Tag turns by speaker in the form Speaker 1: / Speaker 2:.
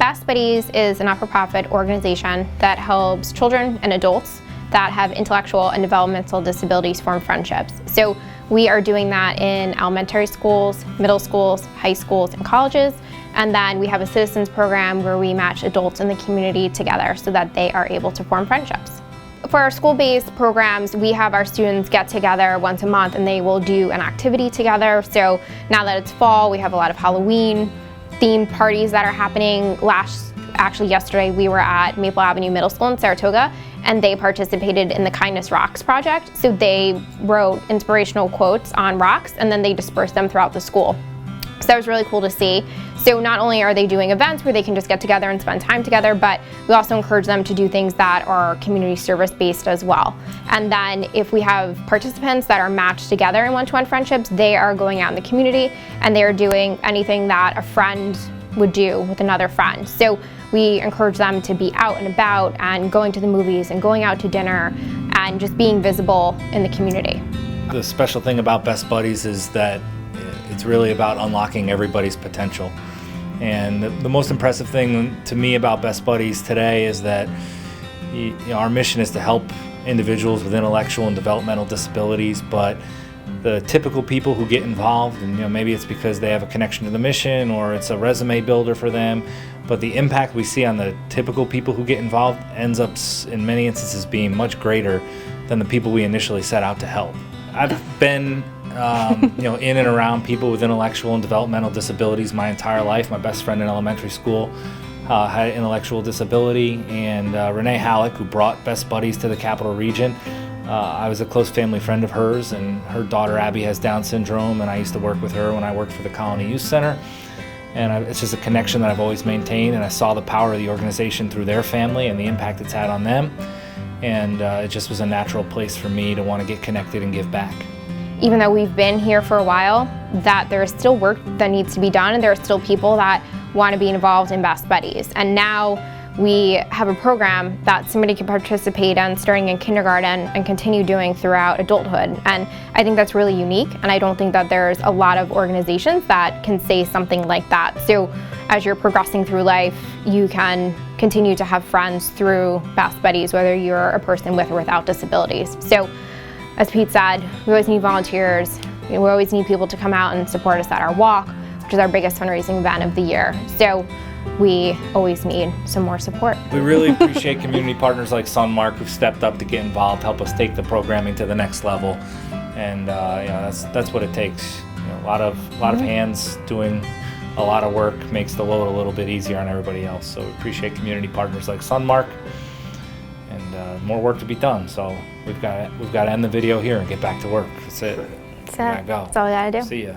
Speaker 1: Best Buddies is a not-for-profit organization that helps children and adults that have intellectual and developmental disabilities form friendships. So we are doing that in elementary schools, middle schools, high schools, and colleges. And then we have a citizens program where we match adults in the community together so that they are able to form friendships. For our school-based programs, we have our students get together once a month and they will do an activity together. So now that it's fall, we have a lot of Halloween themed parties that are happening. Actually yesterday, we were at Maple Avenue Middle School in Saratoga, and they participated in the Kindness Rocks project. So they wrote inspirational quotes on rocks and then they dispersed them throughout the school. So that was really cool to see. So not only are they doing events where they can just get together and spend time together, but we also encourage them to do things that are community service based as well. And then if we have participants that are matched together in one-to-one friendships, they are going out in the community and they are doing anything that a friend would do with another friend. So we encourage them to be out and about and going to the movies and going out to dinner and just being visible in the community.
Speaker 2: The special thing about Best Buddies is that it's really about unlocking everybody's potential. And the most impressive thing to me about Best Buddies today is that our mission is to help individuals with intellectual and developmental disabilities, but the typical people who get involved, and maybe it's because they have a connection to the mission or it's a resume builder for them, but the impact we see on the typical people who get involved ends up in many instances being much greater than the people we initially set out to help. I've been in and around people with intellectual and developmental disabilities my entire life. My best friend in elementary school had an intellectual disability, and Renee Halleck, who brought Best Buddies to the Capital Region, I was a close family friend of hers, and her daughter Abby has Down syndrome, and I used to work with her when I worked for the Colony Youth Center. And it's just a connection that I've always maintained, and I saw the power of the organization through their family and the impact it's had on them. And it just was a natural place for me to want to get connected and give back.
Speaker 1: Even though we've been here for a while, that there is still work that needs to be done, and there are still people that want to be involved in Best Buddies. And now we have a program that somebody can participate in starting in kindergarten and continue doing throughout adulthood. And I think that's really unique, and I don't think that there's a lot of organizations that can say something like that. So as you're progressing through life, you can continue to have friends through Best Buddies, whether you're a person with or without disabilities. So as Pete said, we always need volunteers. We always need people to come out and support us at our walk, which is our biggest fundraising event of the year. So we always need some more support.
Speaker 2: We really appreciate community partners like Sunmark who've stepped up to get involved, help us take the programming to the next level, and that's what it takes. A lot of hands doing a lot of work makes the load a little bit easier on everybody else. So we appreciate community partners like Sunmark, and more work to be done. So we've got to end the video here and get back to work. That's it.
Speaker 1: That's all we gotta do.
Speaker 2: See ya.